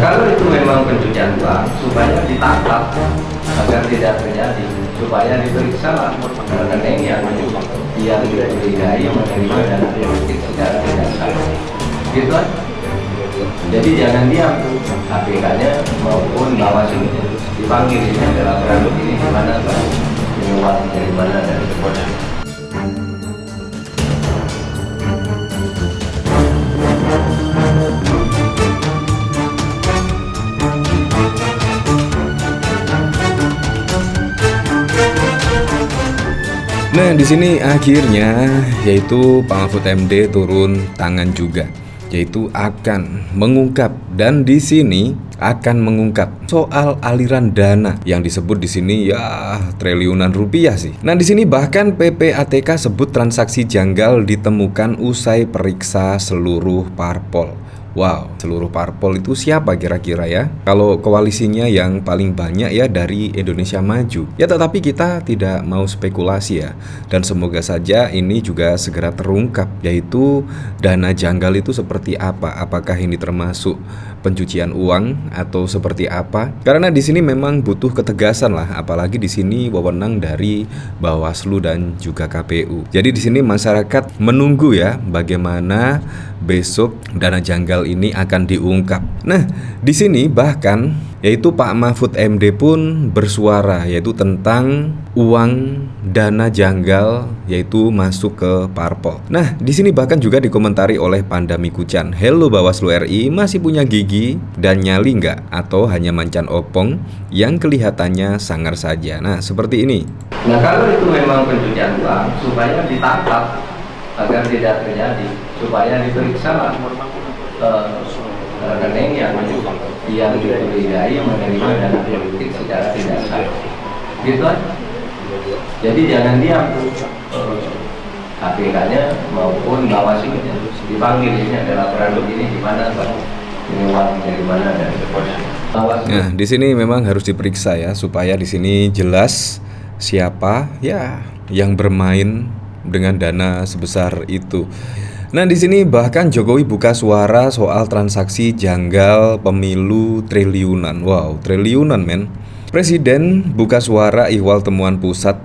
kalau itu memang pencucian uang, supaya ditangkap agar tidak terjadi, supaya diperiksa lah rekening yang dicurigai menerima dana politik secara tidak sah. Gitu kan? Jadi jangan diam, KPK-nya maupun Bawaslu dipanggil, ini adalah berangkat ini di mana Pak, ini uang dari mana dan sebagainya. Nah, di sini akhirnya yaitu Pak Mahfud MD turun tangan juga, yaitu akan mengungkap, dan di sini akan mengungkap soal aliran dana yang disebut di sini ya triliunan rupiah sih. Nah, di sini bahkan PPATK sebut transaksi janggal ditemukan usai periksa seluruh parpol. Wow, seluruh parpol itu siapa kira-kira ya? Kalau koalisinya yang paling banyak ya dari Indonesia Maju. Ya, tetapi kita tidak mau spekulasi ya. Dan semoga saja ini juga segera terungkap, yaitu dana janggal itu seperti apa? Apakah ini termasuk pencucian uang atau seperti apa? Karena di sini memang butuh ketegasan lah, apalagi di sini wewenang dari Bawaslu dan juga KPU. Jadi di sini masyarakat menunggu ya bagaimana besok dana janggal ini akan diungkap. Nah, di sini bahkan yaitu Pak Mahfud MD pun bersuara yaitu tentang uang dana janggal yaitu masuk ke parpol. Nah, di sini bahkan juga dikomentari oleh Panda Mikuchan. Hello Bawaslu RI, masih punya gigi dan nyali nggak? Atau hanya mancan opong yang kelihatannya sangar saja? Nah, seperti ini. Nah, kalau itu memang pencucian uang, supaya ditangkap agar tidak terjadi, supaya diperiksa lah rekening yang dicurigai menerima dana politik secara tidak sah. Gitu kan? Jadi jangan diam, KPK-nya maupun Bawaslu dipanggil, ini adalah berangkat ini di mana Pak, ini uang dari mana dan sebagainya. Nah, di sini memang harus diperiksa ya supaya di sini jelas siapa ya yang bermain dengan dana sebesar itu. Nah, di sini bahkan Jokowi buka suara soal transaksi janggal pemilu triliunan. Wow, triliunan men. Presiden buka suara ihwal temuan pusat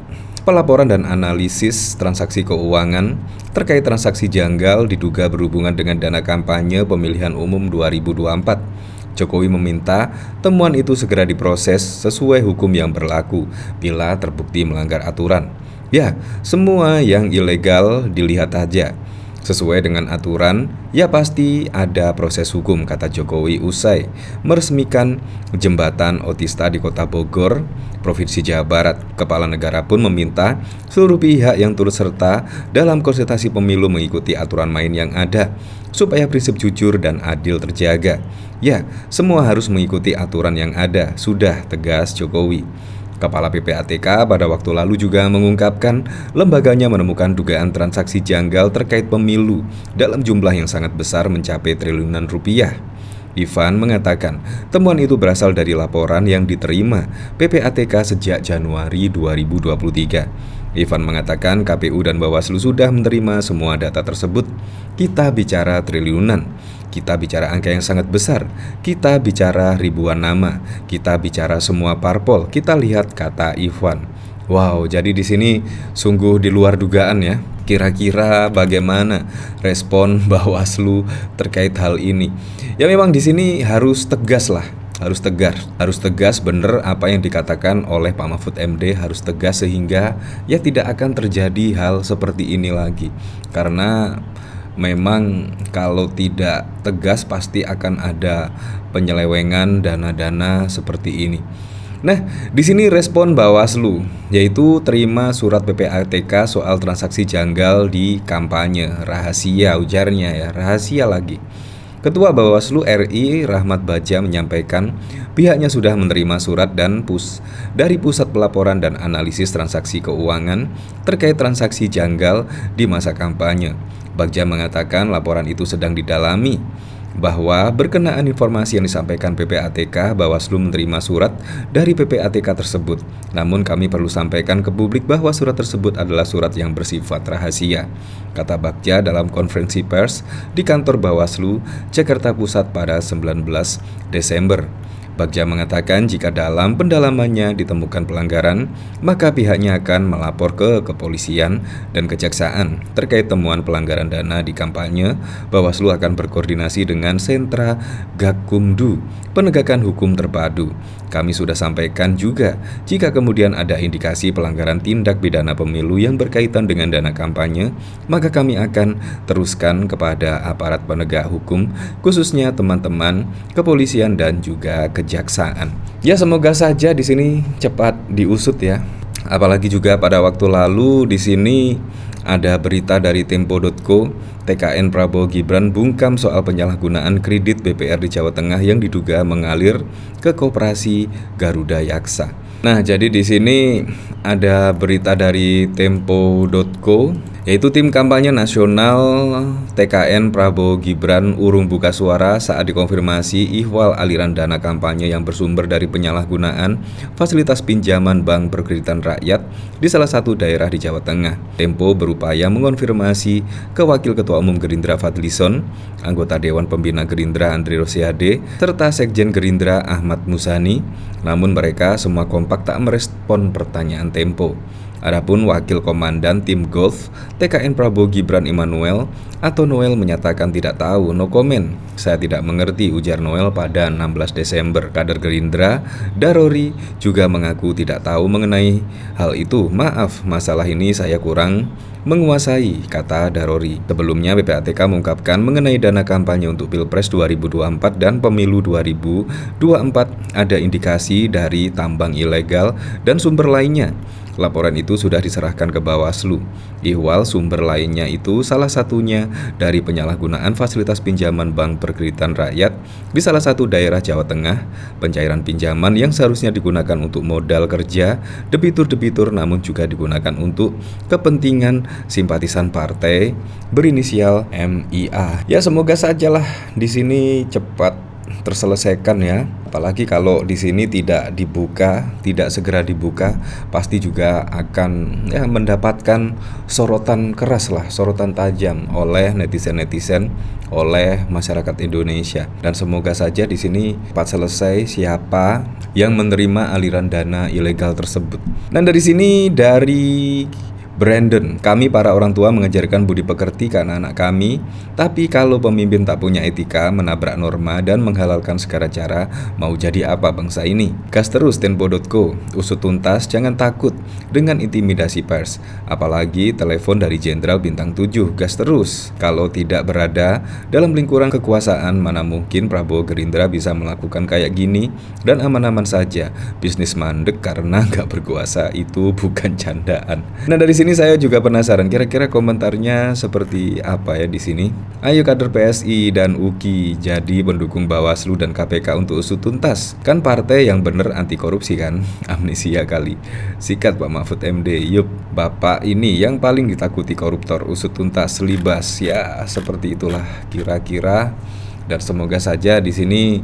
pelaporan dan analisis transaksi keuangan terkait transaksi janggal diduga berhubungan dengan dana kampanye pemilihan umum 2024. Jokowi meminta temuan itu segera diproses sesuai hukum yang berlaku bila terbukti melanggar aturan. Ya, semua yang ilegal dilihat aja. Sesuai dengan aturan, ya pasti ada proses hukum, kata Jokowi usai meresmikan jembatan otista di Kota Bogor, Provinsi Jawa Barat. Kepala negara pun meminta seluruh pihak yang turut serta dalam konsultasi pemilu mengikuti aturan main yang ada, supaya prinsip jujur dan adil terjaga. Ya, semua harus mengikuti aturan yang ada, sudah, tegas Jokowi. Kepala PPATK pada waktu lalu juga mengungkapkan lembaganya menemukan dugaan transaksi janggal terkait pemilu dalam jumlah yang sangat besar mencapai triliunan rupiah. Ivan mengatakan temuan itu berasal dari laporan yang diterima PPATK sejak Januari 2023. Ivan mengatakan KPU dan Bawaslu sudah menerima semua data tersebut. Kita bicara triliunan, kita bicara angka yang sangat besar, kita bicara ribuan nama, kita bicara semua parpol. Kita lihat, kata Ivan. Wow, jadi di sini sungguh di luar dugaan ya. Kira-kira bagaimana respon Bawaslu terkait hal ini? Ya memang di sini harus tegas lah. Harus tegas bener apa yang dikatakan oleh Pak Mahfud MD, harus tegas sehingga ya tidak akan terjadi hal seperti ini lagi. Karena memang kalau tidak tegas pasti akan ada penyelewengan dana-dana seperti ini. Nah, di sini respon Bawaslu yaitu terima surat PPATK soal transaksi janggal di kampanye. Rahasia ujarnya ya, rahasia lagi. Ketua Bawaslu RI Rahmat Baja menyampaikan pihaknya sudah menerima surat dari Pusat Pelaporan dan Analisis Transaksi Keuangan terkait transaksi janggal di masa kampanye. Bagja mengatakan laporan itu sedang didalami. bahwa berkenaan informasi yang disampaikan PPATK, Bawaslu menerima surat dari PPATK tersebut. Namun kami perlu sampaikan ke publik bahwa surat tersebut adalah surat yang bersifat rahasia, kata Bagja dalam konferensi pers di kantor Bawaslu, Jakarta Pusat pada 19 Desember. Bagja mengatakan jika dalam pendalamannya ditemukan pelanggaran, maka pihaknya akan melapor ke kepolisian dan kejaksaan terkait temuan pelanggaran dana di kampanye. Bawaslu akan berkoordinasi dengan Sentra Gakumdu, penegakan hukum terpadu. Kami sudah sampaikan juga, jika kemudian ada indikasi pelanggaran tindak pidana pemilu yang berkaitan dengan dana kampanye, maka kami akan teruskan kepada aparat penegak hukum, khususnya teman-teman kepolisian dan juga kejaksaan. Ya, semoga saja di sini cepat diusut ya. Apalagi juga pada waktu lalu di sini ada berita dari Tempo.co, TKN Prabowo Gibran bungkam soal penyalahgunaan kredit BPR di Jawa Tengah yang diduga mengalir ke Koperasi Garuda Yaksa. Nah, jadi di sini ada berita dari Tempo.co, yaitu tim kampanye nasional TKN Prabowo Gibran urung buka suara saat dikonfirmasi ihwal aliran dana kampanye yang bersumber dari penyalahgunaan fasilitas pinjaman Bank Perkreditan Rakyat di salah satu daerah di Jawa Tengah. Tempo berupaya mengonfirmasi ke Wakil Ketua Umum Gerindra Fadlison, anggota Dewan Pembina Gerindra Andre Rosiade, serta Sekjen Gerindra Ahmad Musani, namun mereka semua kompak tak merespon pertanyaan Tempo. Adapun Wakil Komandan Tim Golf TKN Prabowo Gibran Immanuel atau Noel menyatakan tidak tahu, no comment. Saya tidak mengerti, ujar Noel pada 16 Desember. Kader Gerindra Darori juga mengaku tidak tahu mengenai hal itu. Maaf, masalah ini saya kurang menguasai, kata Darori. Sebelumnya PPATK mengungkapkan mengenai dana kampanye untuk Pilpres 2024 dan Pemilu 2024 ada indikasi dari tambang ilegal dan sumber lainnya. Laporan itu sudah diserahkan ke Bawaslu. Ihwal sumber lainnya itu salah satunya dari penyalahgunaan fasilitas pinjaman Bank Perkreditan Rakyat di salah satu daerah Jawa Tengah, pencairan pinjaman yang seharusnya digunakan untuk modal kerja debitur-debitur namun juga digunakan untuk kepentingan simpatisan partai berinisial MIA. Ya, semoga sajalah di sini cepat terselesaikan ya. Apalagi kalau di sini tidak segera dibuka, pasti juga akan ya mendapatkan sorotan keras lah, sorotan tajam oleh netizen-netizen, oleh masyarakat Indonesia. Dan semoga saja di sini cepat selesai siapa yang menerima aliran dana ilegal tersebut. Dan dari sini dari Brandon, kami para orang tua mengajarkan budi pekerti ke anak-anak kami, tapi kalau pemimpin tak punya etika, menabrak norma dan menghalalkan segala cara, mau jadi apa bangsa ini? Gas terus Tempo.co, usut tuntas, jangan takut dengan intimidasi pers, apalagi telepon dari Jenderal Bintang 7, gas terus. Kalau tidak berada dalam lingkuran kekuasaan, mana mungkin Prabowo Gerindra bisa melakukan kayak gini dan aman-aman saja. Bisnis mandek karena gak berkuasa itu bukan candaan. Nah, dari sini saya juga penasaran kira-kira komentarnya seperti apa ya di sini. Ayo kader PSI dan UKI jadi pendukung Bawaslu dan KPK untuk usut tuntas. Kan partai yang bener anti korupsi kan? Amnesia kali. Sikat Pak Mahfud MD. Yup, Bapak ini yang paling ditakuti koruptor, usut tuntas, libas. Ya, seperti itulah kira-kira. Dan semoga saja di sini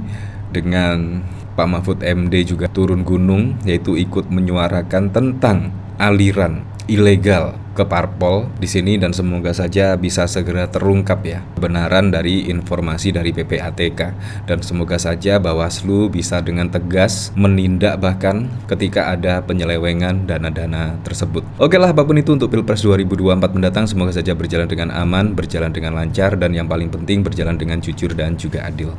dengan Pak Mahfud MD juga turun gunung, yaitu ikut menyuarakan tentang aliran ilegal ke parpol di sini, dan semoga saja bisa segera terungkap ya kebenaran dari informasi dari PPATK, dan semoga saja Bawaslu bisa dengan tegas menindak bahkan ketika ada penyelewengan dana-dana tersebut. Oke lah, apapun itu untuk Pilpres 2024 mendatang semoga saja berjalan dengan aman, berjalan dengan lancar, dan yang paling penting berjalan dengan jujur dan juga adil.